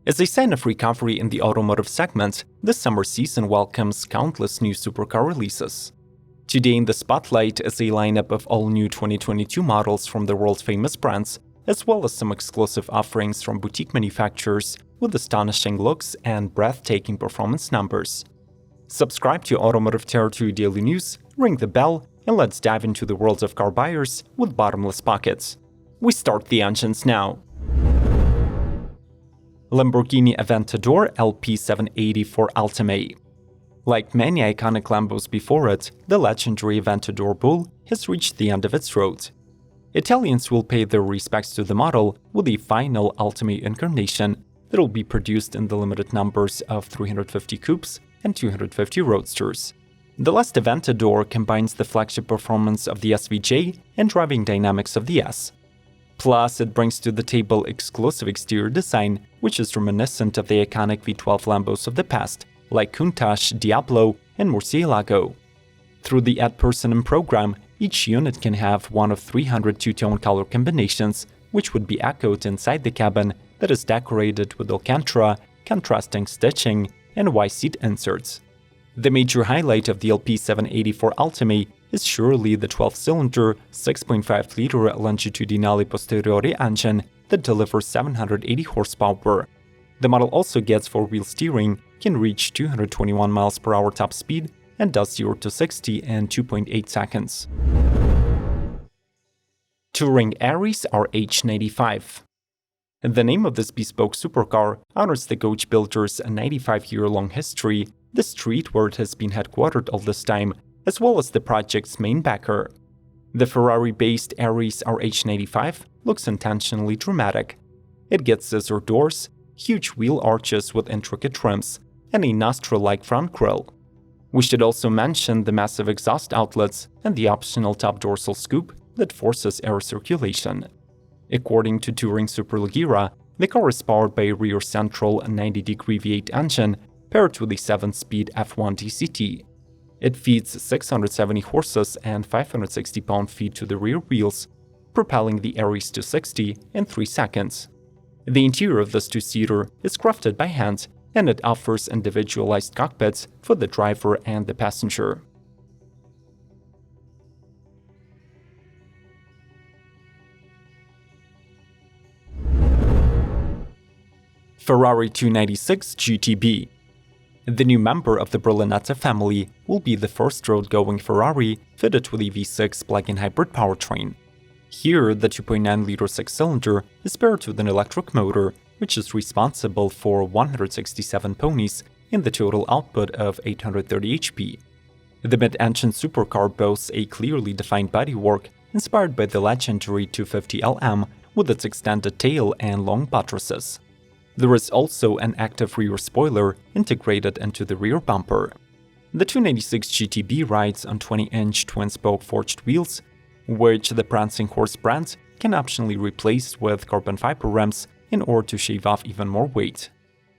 As a sign of recovery in the automotive segment, this summer season welcomes countless new supercar releases. Today in the spotlight is a lineup of all new 2022 models from the world's famous brands, as well as some exclusive offerings from boutique manufacturers with astonishing looks and breathtaking performance numbers. Subscribe to Automotive Territory Daily News, ring the bell, and let's dive into the world of car buyers with bottomless pockets. We start the engines now. Lamborghini Aventador LP780 for Ultimae. Like many iconic Lambos before it, the legendary Aventador Bull has reached the end of its road. Italians will pay their respects to the model with a final Ultimae incarnation that will be produced in the limited numbers of 350 coupes and 250 roadsters. The last Aventador combines the flagship performance of the SVJ and driving dynamics of the S. Plus, it brings to the table exclusive exterior design, which is reminiscent of the iconic V12 Lambos of the past, like Countach, Diablo, and Murcielago. Through the Add Personam program, each unit can have one of 300 two-tone color combinations, which would be echoed inside the cabin that is decorated with Alcantara, contrasting stitching, and Y-seat inserts. The major highlight of the LP780 for Ultimae is surely the 12-cylinder, 6.5-liter longitudinale posteriore engine that delivers 780 horsepower. The model also gets four-wheel steering, can reach 221 miles per hour top speed, and does 0 to 60 in 2.8 seconds. Touring ARES RH95. The name of this bespoke supercar honors the coach builder's 95-year-long history, the street where it has been headquartered all this time, as well as the project's main backer. The Ferrari-based ARES RH95 looks intentionally dramatic. It gets scissor doors, huge wheel arches with intricate trims, and a nostril-like front grille. We should also mention the massive exhaust outlets and the optional top dorsal scoop that forces air circulation. According to Touring Superleggera, the car is powered by a rear central 90-degree V8 engine paired with a 7-speed F1 DCT. It feeds 670 horses and 560 pound-feet to the rear wheels, propelling the ARES to 60 in 3 seconds. The interior of this two-seater is crafted by hand, and it offers individualized cockpits for the driver and the passenger. Ferrari 296 GTB. The new member of the Berlinetta family will be the first road-going Ferrari fitted with a V6 plug-in hybrid powertrain. Here, the 2.9-liter six-cylinder is paired with an electric motor, which is responsible for 167 ponies and the total output of 830 HP. The mid-engine supercar boasts a clearly defined bodywork inspired by the legendary 250 LM with its extended tail and long buttresses. There is also an active rear spoiler integrated into the rear bumper. The 296 GTB rides on 20-inch twin-spoke forged wheels, which the prancing horse brand can optionally replace with carbon fiber rims in order to shave off even more weight.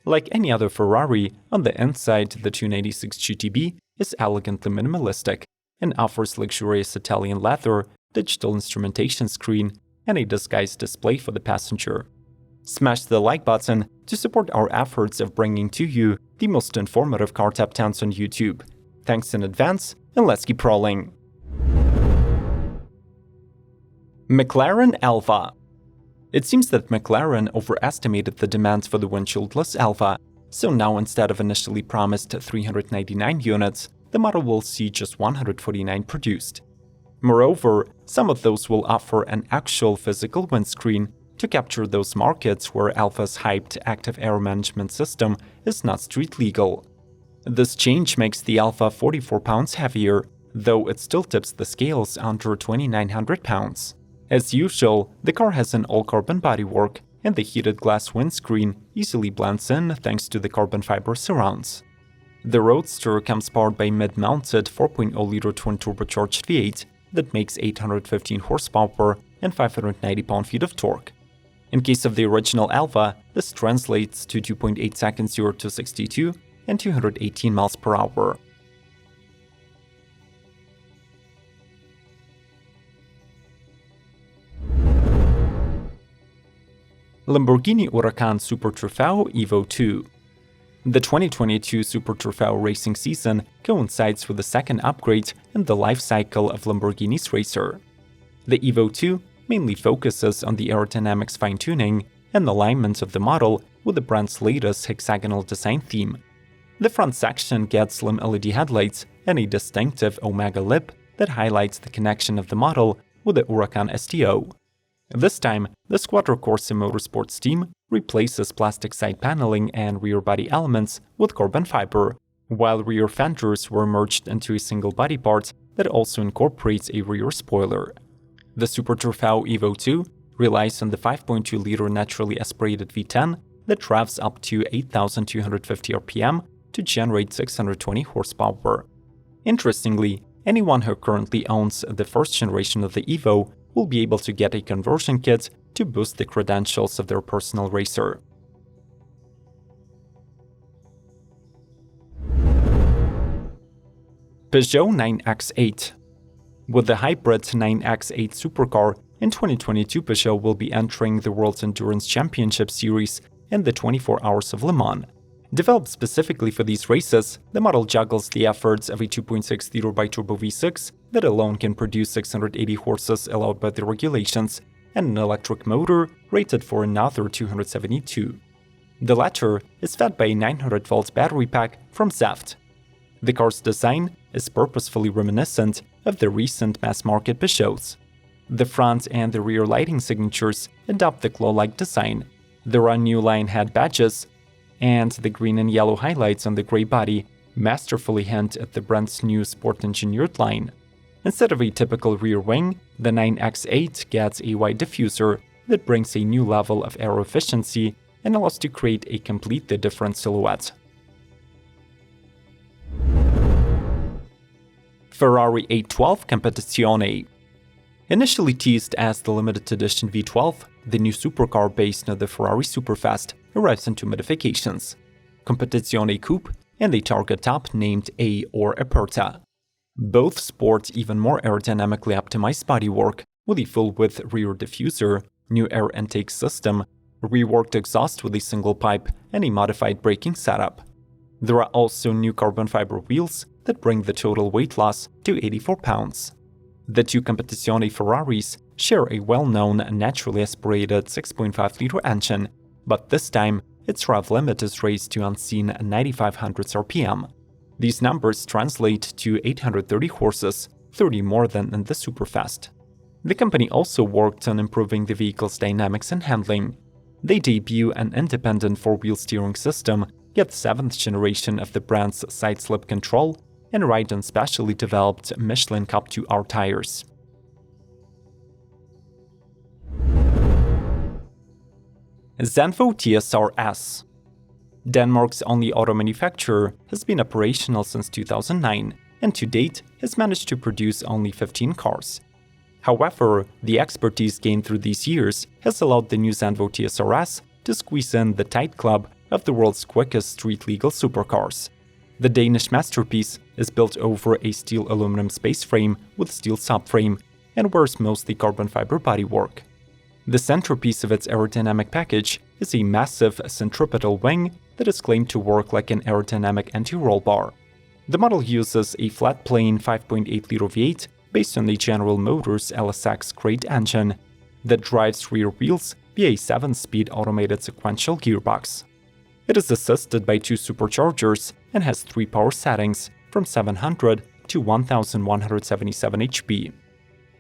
Like any other Ferrari, on the inside the 296 GTB is elegantly minimalistic and offers luxurious Italian leather, digital instrumentation screen, and a disguised display for the passenger. Smash the like button to support our efforts of bringing to you the most informative car top 10s on YouTube. Thanks in advance, and let's keep rolling. McLaren Alpha. It seems that McLaren overestimated the demand for the windshieldless Alpha, so now instead of initially promised 399 units, the model will see just 149 produced. Moreover, some of those will offer an actual physical windscreen to capture those markets where Alpha's hyped active air management system is not street legal. This change makes the Alpha 44 pounds heavier, though it still tips the scales under 2,900 pounds. As usual, the car has an all-carbon bodywork, and the heated glass windscreen easily blends in thanks to the carbon fiber surrounds. The Roadster comes powered by mid-mounted 4.0-liter twin-turbocharged V8 that makes 815 horsepower and 590 pound-feet of torque. In case of the original Alpha, this translates to 2.8 seconds 0 to 62 and 218 miles per hour. Lamborghini Huracan Super Trofeo Evo 2. The 2022 Super Trofeo racing season coincides with the second upgrade in the life cycle of Lamborghini's racer. The Evo 2 mainly focuses on the aerodynamics fine-tuning and alignment of the model with the brand's latest hexagonal design theme. The front section gets slim LED headlights and a distinctive Omega lip that highlights the connection of the model with the Huracan STO. This time, the Quadricorsa Motorsports team replaces plastic side paneling and rear body elements with carbon fiber, while rear fenders were merged into a single body part that also incorporates a rear spoiler. The Super Trofeo Evo 2 relies on the 5.2-liter naturally aspirated V10 that revs up to 8,250 RPM to generate 620 horsepower. Interestingly, anyone who currently owns the first generation of the Evo will be able to get a conversion kit to boost the credentials of their personal racer. Peugeot 9X8. With the hybrid 9X8 supercar, in 2022 Peugeot will be entering the World Endurance Championship Series in the 24 Hours of Le Mans. Developed specifically for these races, the model juggles the efforts of a 2.6-liter biturbo V6 that alone can produce 680 horses allowed by the regulations, and an electric motor rated for another 272. The latter is fed by a 900-volt battery pack from Zenfo. The car's design is purposefully reminiscent of the recent mass-market Peugeots. The front and the rear lighting signatures adopt the claw-like design. There are new line head badges, and the green and yellow highlights on the gray body masterfully hint at the brand's new sport-engineered line. Instead of a typical rear wing, the 9X8 gets a wide diffuser that brings a new level of aero efficiency and allows to create a completely different silhouette. Ferrari A12 Competizione. Initially teased as the limited edition V12, the new supercar based on the Ferrari Superfast arrives in two modifications: Competizione Coupe and a target top named A or Aperta. Both sport even more aerodynamically optimized bodywork with a full-width rear diffuser, new air intake system, reworked exhaust with a single pipe, and a modified braking setup. There are also new carbon fiber wheels that bring the total weight loss to 84 pounds. The two Competizione Ferraris share a well-known naturally aspirated 6.5-liter engine, but this time its rev limit is raised to unseen 9,500 RPM. These numbers translate to 830 horses, 30 more than in the Superfast. The company also worked on improving the vehicle's dynamics and handling. They debut an independent four-wheel steering system, get 7th generation of the brand's side slip control, and ride on specially developed Michelin Cup 2R tires. Zenfo TSR S. Denmark's only auto manufacturer has been operational since 2009 and to date has managed to produce only 15 cars. However, the expertise gained through these years has allowed the new Zenfo TSR S to squeeze in the tight club of the world's quickest street-legal supercars. The Danish masterpiece is built over a steel aluminum space frame with steel subframe and wears mostly carbon fiber bodywork. The centerpiece of its aerodynamic package is a massive centripetal wing that is claimed to work like an aerodynamic anti-roll bar. The model uses a flat-plane 5.8-liter V8 based on the General Motors LSX crate engine that drives rear wheels via a 7-speed automated sequential gearbox. It is assisted by two superchargers and has 3 power settings from 700 to 1177 HP.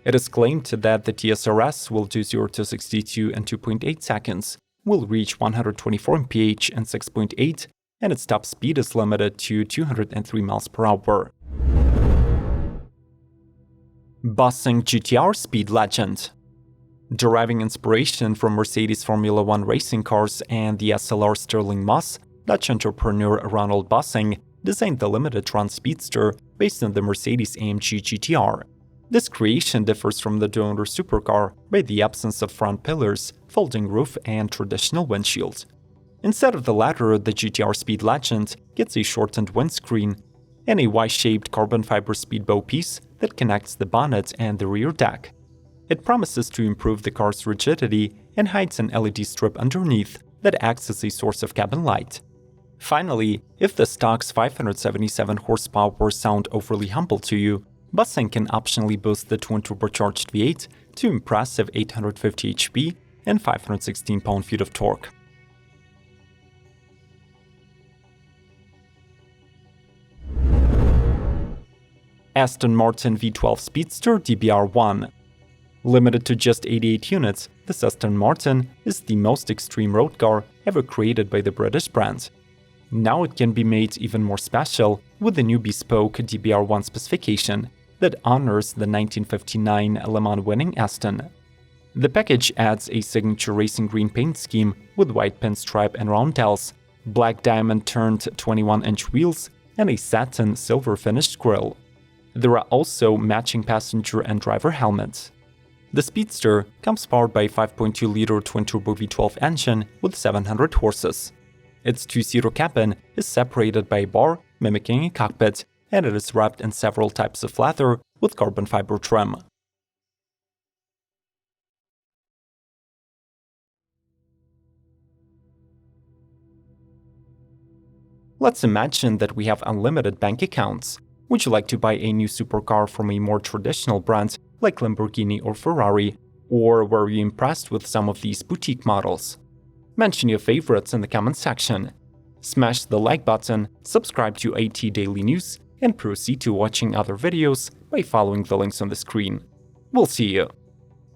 It is claimed that the TSRS will do 0 to 62 in 2.8 seconds, will reach 124 mph in 6.8, and its top speed is limited to 203 miles per hour. Bossing GTR Speed Legend. Deriving inspiration from Mercedes Formula One racing cars and the SLR Stirling Moss, Dutch entrepreneur Ronald Bossing designed the limited run speedster based on the Mercedes-AMG GTR. This creation differs from the donor supercar by the absence of front pillars, folding roof, and traditional windshield. Instead of the latter, the GTR Speed Legend gets a shortened windscreen and a Y-shaped carbon fiber speedboat piece that connects the bonnet and the rear deck. It promises to improve the car's rigidity and hides an LED strip underneath that acts as a source of cabin light. Finally, if the stock's 577 horsepower sound overly humble to you, Mustang can optionally boost the twin-turbocharged V8 to impressive 850 HP and 516 pound-feet of torque. Aston Martin V12 Speedster DBR1. Limited to just 88 units, this Aston Martin is the most extreme road car ever created by the British brand. Now it can be made even more special with the new bespoke DBR1 specification that honors the 1959 Le Mans winning Aston. The package adds a signature racing green paint scheme with white pinstripe and roundels, black diamond-turned 21-inch wheels, and a satin silver finished grille. There are also matching passenger and driver helmets. The Speedster comes powered by a 5.2-liter twin-turbo V12 engine with 700 horses. Its two-seater cabin is separated by a bar, mimicking a cockpit, and it is wrapped in several types of leather with carbon fiber trim. Let's imagine that we have unlimited bank accounts. Would you like to buy a new supercar from a more traditional brand like Lamborghini or Ferrari, or were you impressed with some of these boutique models? Mention your favorites in the comment section. Smash the like button, subscribe to AT Daily News, and proceed to watching other videos by following the links on the screen. We'll see you!